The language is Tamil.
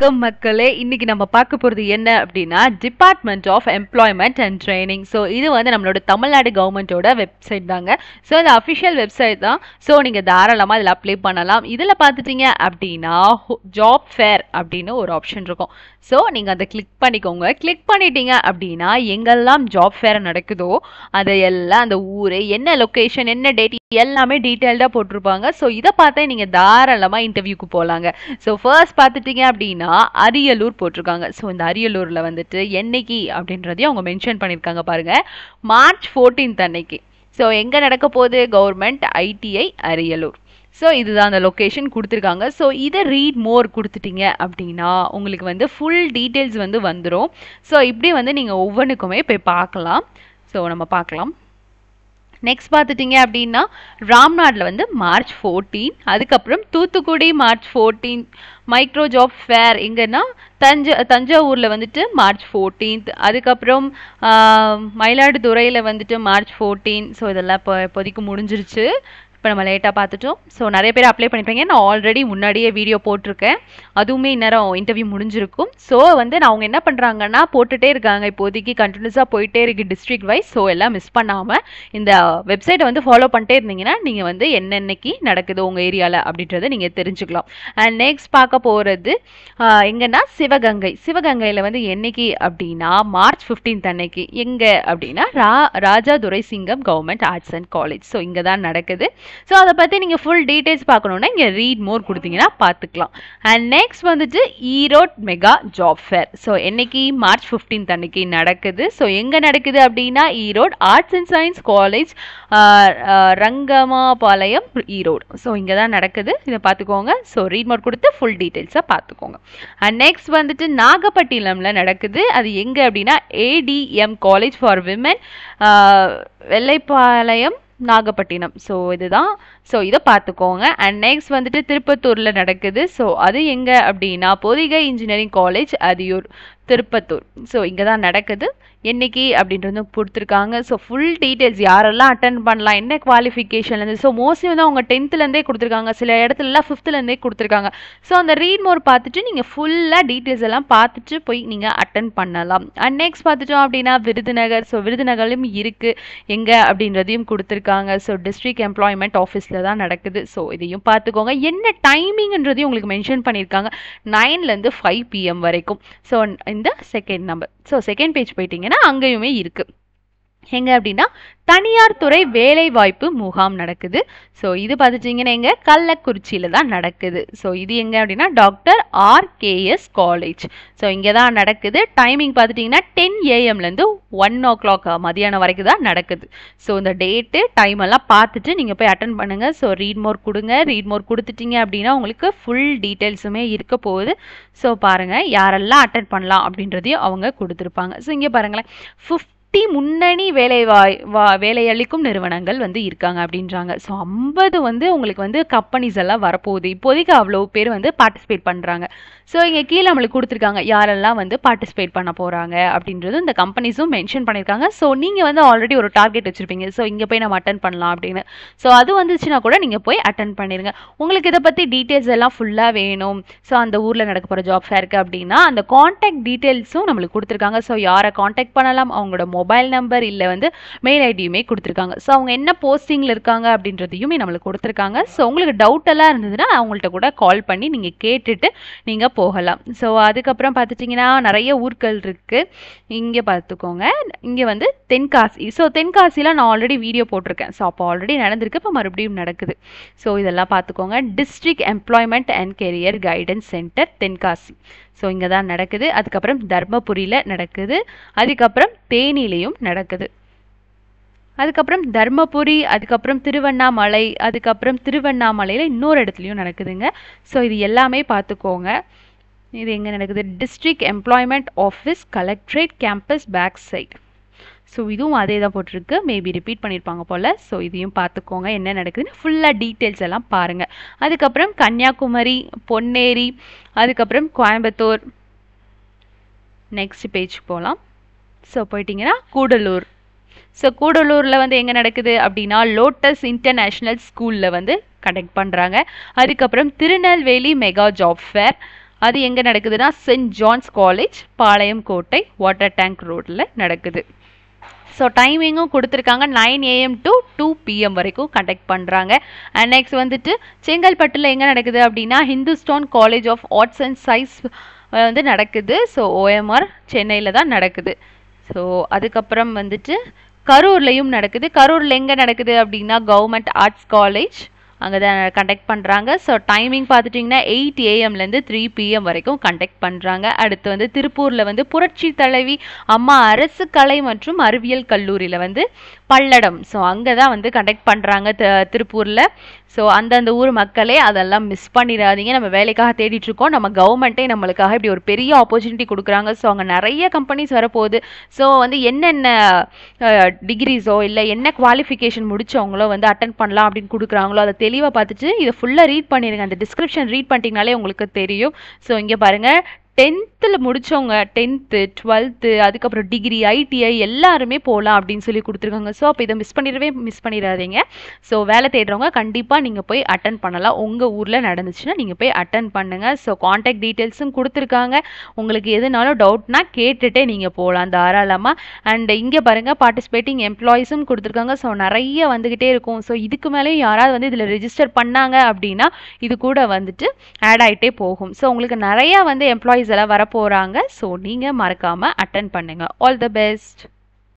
வணக்கம் மக்களே. இன்னைக்கு நம்ம பார்க்க போறது என்ன அப்படின்னா department of employment and training. So இது வந்து நம்மளோட தமிழ்நாடு கவர்மெண்ட்டோட வெப்சைட் தாங்க. ஸோ இது அஃபிஷியல் வெப்சைட் தான். ஸோ நீங்கள் தாராளமாக இதில் அப்ளை பண்ணலாம். இதில் பார்த்துட்டீங்க அப்படின்னா ஜாப் ஃபேர் அப்படின்னு ஒரு ஆப்ஷன் இருக்கும். ஸோ நீங்கள் அதை கிளிக் பண்ணிக்கோங்க. கிளிக் பண்ணிட்டீங்க அப்படின்னா எங்கெல்லாம் ஜாப் ஃபேர் நடக்குதோ அதையெல்லாம் அந்த ஊர் என்ன லொக்கேஷன் என்ன டேட் எல்லாமே டீட்டெயில்டாக போட்டிருப்பாங்க. ஸோ இதை பார்த்தே நீங்கள் தாராளமாக இன்டர்வியூக்கு போகலாங்க. ஸோ ஃபர்ஸ்ட் பார்த்துட்டீங்க அப்படின்னா அரியலூர் போட்டிருக்காங்க. ஸோ இந்த அரியலூரில் வந்துட்டு என்னைக்கு அப்படின்றதையும் அவங்க மென்ஷன் பண்ணியிருக்காங்க பாருங்க, மார்ச் 14 அன்னைக்கு. ஸோ எங்கே நடக்க போகுது? Government ITI Ariyalur. ஸோ இதுதான் அந்த லொக்கேஷன் கொடுத்துருக்காங்க. ஸோ இதை ரீட் மோர் கொடுத்துட்டீங்க அப்படின்னா உங்களுக்கு வந்து ஃபுல் டீட்டெயில்ஸ் வந்து வந்துடும். ஸோ இப்படி வந்து நீங்கள் ஒவ்வொன்றுக்குமே போய் பார்க்கலாம். ஸோ நம்ம பார்க்கலாம். நெக்ஸ்ட் பார்த்துட்டிங்க அப்படின்னா ராம்நாட்டில் வந்து மார்ச் 14, அதுக்கப்புறம் Thoothukudi March 14, micro job fair எங்கன்னா தஞ்சாவூரில் வந்துட்டு மார்ச் 14, அதுக்கப்புறம் மயிலாடுதுறையில் வந்துட்டு மார்ச் 14. ஸோ இதெல்லாம் இப்போதைக்கு முடிஞ்சிருச்சு. இப்போ நம்ம லேட்டாக பார்த்துட்டோம். ஸோ நிறைய பேர் அப்ளை பண்ணிப்பீங்க. நான் ஆல்ரெடி முன்னாடியே வீடியோ போட்டிருக்கேன், அதுவுமே இந்நேரம் இன்டர்வியூ முடிஞ்சிருக்கும். ஸோ வந்து அவங்க என்ன பண்ணுறாங்கன்னா போட்டுகிட்டே இருக்காங்க, இப்போதைக்கு கண்டினியூஸாக போயிட்டே இருக்குது டிஸ்ட்ரிக்ட் வைஸ். ஸோ எல்லாம் மிஸ் பண்ணாமல் இந்த வெப்சைட்டை வந்து ஃபாலோ பண்ணிட்டே இருந்தீங்கன்னா நீங்கள் வந்து என்னென்னைக்கு நடக்குது உங்கள் ஏரியாவில் அப்படின்றத நீங்கள் தெரிஞ்சுக்கலாம். அண்ட் நெக்ஸ்ட் பார்க்க போகிறது எங்கன்னா சிவகங்கையில் வந்து என்னைக்கு அப்படின்னா மார்ச் 15 அன்னைக்கு. எங்கே அப்படின்னா Raja Duraisingam government arts and college. So இங்கே தான் நடக்குது. ஸோ அதை பற்றி நீங்கள் ஃபுல் டீட்டெயில்ஸ் பார்க்கணுன்னா இங்கே ரீட் மோர் கொடுத்தீங்கன்னா பார்த்துக்கலாம். அண்ட் நெக்ஸ்ட் வந்துட்டு Erode mega job fair. So என்னைக்கு? மார்ச் 15 அன்னைக்கு நடக்குது. ஸோ எங்கே நடக்குது அப்படின்னா Erode arts and science college, Rangamapalayam, Erode. So இங்கே தான் நடக்குது. இதை பார்த்துக்கோங்க. ஸோ ரீட் மோர் கொடுத்து ஃபுல் டீட்டெயில்ஸாக பார்த்துக்கோங்க. அண்ட் நெக்ஸ்ட் வந்துட்டு நாகப்பட்டினமில் நடக்குது. அது எங்கே அப்படின்னா ATM college for women, Vellaipalayam, Nagapattinam. So இதுதான். ஸோ இதை பார்த்துக்கோங்க. அண்ட் நெக்ஸ்ட் வந்துட்டு திருப்பத்தூரில் நடக்குது. ஸோ அது எங்கே அப்படின்னா Pothigai engineering college, Ariyur, Tirupattur. So இங்கே தான் நடக்குது. என்னைக்கு அப்படின்றது கொடுத்துருக்காங்க. ஸோ ஃபுல் டீட்டெயில்ஸ் யாரெல்லாம் அட்டன் பண்ணலாம், என்ன குவாலிஃபிகேஷன்லேருந்து. ஸோ மோஸ்ட்லி வந்து அவங்க 10th கொடுத்துருக்காங்க, சில இடத்துலலாம் 5th கொடுத்துருக்காங்க. ஸோ அந்த ரீட் மோர் பார்த்துட்டு நீங்கள் ஃபுல்லாக டீட்டெயில்ஸ் எல்லாம் பார்த்துட்டு போய் நீங்கள் அட்டன் பண்ணலாம். அண்ட் நெக்ஸ்ட் பார்த்துட்டோம் அப்படின்னா விருதுநகர். ஸோ விருதுநகர்லையும் இருக்குது, எங்கே அப்படின்றதையும் கொடுத்துருக்காங்க. ஸோ டிஸ்ட்ரிக்ட் எம்ப்ளாய்மெண்ட் ஆஃபீஸில் தான் நடக்குது. ஸோ இதையும் பார்த்துக்கோங்க. என்ன டைமிங்ன்றதையும் உங்களுக்கு மென்ஷன் பண்ணியிருக்காங்க, 9 to 5 PM வரைக்கும். ஸோ இந்த second number. So second page போயிட்டீங்கன்னா அங்கேயுமே இருக்கு. எங்க அப்படின்னா தனியார் துறை வேலை வாய்ப்பு முகாம் நடக்குது. ஸோ இது பார்த்துட்டிங்கன்னா எங்க கள்ளக்குறிச்சியில் தான் நடக்குது. ஸோ இது எங்கே அப்படின்னா டாக்டர் RKS காலேஜ். ஸோ இங்கே தான் நடக்குது. டைமிங் பார்த்துட்டிங்கன்னா 10 AM - 1 o'clock மதியானம் வரைக்கும் தான் நடக்குது. ஸோ இந்த டேட்டு டைம் எல்லாம் பார்த்துட்டு நீங்கள் போய் அட்டன் பண்ணுங்கள். ஸோ ரீட் மோர் கொடுங்க. ரீட் மோர் கொடுத்துட்டீங்க அப்படின்னா உங்களுக்கு ஃபுல் டீட்டெயில்ஸுமே இருக்க போகுது. ஸோ பாருங்கள் யாரெல்லாம் அட்டன் பண்ணலாம் அப்படின்றதையும் அவங்க கொடுத்துருப்பாங்க. ஸோ இங்கே பாருங்களேன், 50 முன்னணி வேலையளிக்கும் நிறுவனங்கள் வந்து இருக்காங்க அப்படின்றாங்க. ஸோ 50 வந்து உங்களுக்கு வந்து கம்பெனிஸ் எல்லாம் வரப்போகுது. இப்போதைக்கு அவ்வளோ பேர் வந்து பார்ட்டிசிபேட் பண்ணுறாங்க. ஸோ இங்கே கீழே நம்மளுக்கு கொடுத்துருக்காங்க யாரெல்லாம் வந்து பார்ட்டிசிபேட் பண்ண போகிறாங்க அப்படின்றது இந்த கம்பெனிஸும் மென்ஷன் பண்ணியிருக்காங்க. ஸோ நீங்கள் வந்து ஆல்ரெடி ஒரு டார்கெட் வச்சுருப்பீங்க, ஸோ இங்கே போய் நம்ம அட்டன் பண்ணலாம் அப்படின்னு. ஸோ அது வந்துச்சுன்னா கூட நீங்கள் போய் அட்டன் பண்ணிடுங்க. உங்களுக்கு இதை பற்றி டீட்டெயில்ஸ் எல்லாம் ஃபுல்லாக வேணும், ஸோ அந்த ஊரில் நடக்க போகிற ஜாப் ஃபேருக்கு அப்படின்னா அந்த காண்டாக்ட் டீட்டெயில்ஸும் நம்மளுக்கு கொடுத்துருக்காங்க. ஸோ யாரை காண்டாக்ட் பண்ணலாம், அவங்களோட மொபைல் நம்பர் இல்லை வந்து மெயில் ஐடியுமே கொடுத்துருக்காங்க. ஸோ அவங்க என்ன போஸ்டிங்கில் இருக்காங்க அப்படின்றதையுமே நம்மளுக்கு கொடுத்துருக்காங்க. ஸோ உங்களுக்கு டவுட் எல்லாம் இருந்ததுன்னா அவங்கள்ட்ட கூட கால் பண்ணி நீங்கள் கேட்டுட்டு நீங்கள் போகலாம். ஸோ அதுக்கப்புறம் பார்த்துட்டிங்கன்னா நிறைய ஊர்கள் இருக்குது. இங்கே பார்த்துக்கோங்க, இங்கே வந்து தென்காசி. ஸோ தென்காசியில் நான் ஆல்ரெடி வீடியோ போட்டிருக்கேன். ஸோ அப்போ ஆல்ரெடி நடந்திருக்கு, இப்போ மறுபடியும் நடக்குது. ஸோ இதெல்லாம் பார்த்துக்கோங்க. District employment and career guidance centre Tenkasi. So இங்கே தான் நடக்குது. அதுக்கப்புறம் தர்மபுரியில் நடக்குது. அதுக்கப்புறம் தேனிலையும் நடக்குது. அதுக்கப்புறம் தர்மபுரி, அதுக்கப்புறம் திருவண்ணாமலை, அதுக்கப்புறம் திருவண்ணாமலையில் இன்னொரு இடத்துலையும் நடக்குதுங்க. ஸோ இது எல்லாமே பார்த்துக்கோங்க. இது எங்கே நடக்குது? District employment office, collectorate campus back side. So இதுவும் அதே தான் போட்டிருக்கு, மேபி ரிப்பீட் பண்ணியிருப்பாங்க போல். ஸோ இதையும் பார்த்துக்கோங்க என்ன நடக்குதுன்னு ஃபுல்லாக டீட்டெயில்ஸ் எல்லாம் பாருங்கள். அதுக்கப்புறம் கன்னியாகுமரி, பொன்னேரி, அதுக்கப்புறம் கோயம்புத்தூர். நெக்ஸ்ட் பேஜ் போகலாம். ஸோ போயிட்டிங்கன்னா கூடலூர். ஸோ கூடலூரில் வந்து எங்கே நடக்குது அப்படின்னா லோட்டஸ் இன்டர்நேஷ்னல் ஸ்கூலில் வந்து கண்டக்ட் பண்ணுறாங்க. அதுக்கப்புறம் திருநெல்வேலி மெகா ஜாப் ஃபேர், அது எங்கே நடக்குதுன்னா சென்ட் ஜான்ஸ் காலேஜ், பாளையம் கோட்டை, வாட்டர் டேங்க் ரோட்டில் நடக்குது. ஸோ டைமிங்கும் கொடுத்துருக்காங்க 9 AM to 2 PM வரைக்கும் கண்டக்ட் பண்ணுறாங்க. அண்ட் நெக்ஸ்ட் வந்துட்டு செங்கல்பட்டில் எங்கே நடக்குது அப்படின்னா Hindustan college of arts and science வந்து நடக்குது. ஸோ OMR சென்னையில் தான் நடக்குது. ஸோ அதுக்கப்புறம் வந்துட்டு கரூர்லையும் நடக்குது. கரூரில் எங்கே நடக்குது அப்படின்னா கவர்மெண்ட் ஆர்ட்ஸ் காலேஜ் அங்கே தான் கண்டக்ட் பண்ணுறாங்க. ஸோ டைமிங் பார்த்துட்டிங்கன்னா 8 AM-லேருந்து 3 PM வரைக்கும் கண்டக்ட் பண்ணுறாங்க. அடுத்து வந்து திருப்பூரில் வந்து புரட்சி தலைவி அம்மா அரசு கலை மற்றும் அறிவியல் கல்லூரியில் வந்து பல்லடம், ஸோ அங்கே தான் வந்து கண்டக்ட் பண்ணுறாங்க திருப்பூரில். ஸோ அந்தந்த ஊர் மக்களே அதெல்லாம் மிஸ் பண்ணிடாதீங்க. நம்ம வேலைக்காக தேடிட்டுருக்கோம், நம்ம கவர்மெண்ட்டே நம்மளுக்காக இப்படி ஒரு பெரிய ஆப்பர்ச்சுனிட்டி கொடுக்குறாங்க. ஸோ அங்கே நிறைய கம்பெனிஸ் வரப்போகுது. ஸோ வந்து என்னென்ன டிகிரிஸோ இல்லை என்ன குவாலிஃபிகேஷன் முடிச்சவங்களோ வந்து அட்டன் பண்ணலாம் அப்படின்னு கொடுக்குறாங்களோ அதை தெளிவாக பார்த்துட்டு இதை ஃபுல்லாக ரீட் பண்ணிடுங்க. அந்த டிஸ்கிரிப்ஷன் ரீட் பண்ணிட்டீங்கனாலே உங்களுக்கு தெரியும். ஸோ இங்கே பாருங்கள், 10th முடித்தவங்க 10th 12th அதுக்கப்புறம் டிகிரி ITI எல்லாருமே போகலாம் அப்படின்னு சொல்லி கொடுத்துருக்காங்க. ஸோ அப்போ இதை மிஸ் பண்ணிடாதீங்க. ஸோ வேலை தேடுறவங்க கண்டிப்பாக நீங்கள் போய் அட்டன் பண்ணலாம். உங்கள் ஊரில் நடந்துச்சுன்னா நீங்கள் போய் அட்டன் பண்ணுங்கள். ஸோ காண்டாக்ட் டீட்டெயில்ஸும் கொடுத்துருக்காங்க. உங்களுக்கு எதுனாலும் டவுட்னா கேட்டுகிட்டே நீங்கள் போகலாம் தாராளமாக. அண்ட் இங்கே பாருங்கள், பார்ட்டிசிபேட்டிங் எம்ப்ளாயீஸும் கொடுத்துருக்காங்க. ஸோ நிறைய வந்துக்கிட்டே இருக்கும். ஸோ இதுக்கு மேலே யாராவது வந்து இதில் ரெஜிஸ்டர் பண்ணாங்க அப்படின்னா இது கூட வந்துட்டு ஆட் ஆகிட்டே போகும். ஸோ உங்களுக்கு நிறையா வந்து எம்ப்ளாயீஸ் எல்லாம் வர போகிறாங்க. ஸோ நீங்கள் மறக்காமல் அட்டன் பண்ணுங்கள். All the best.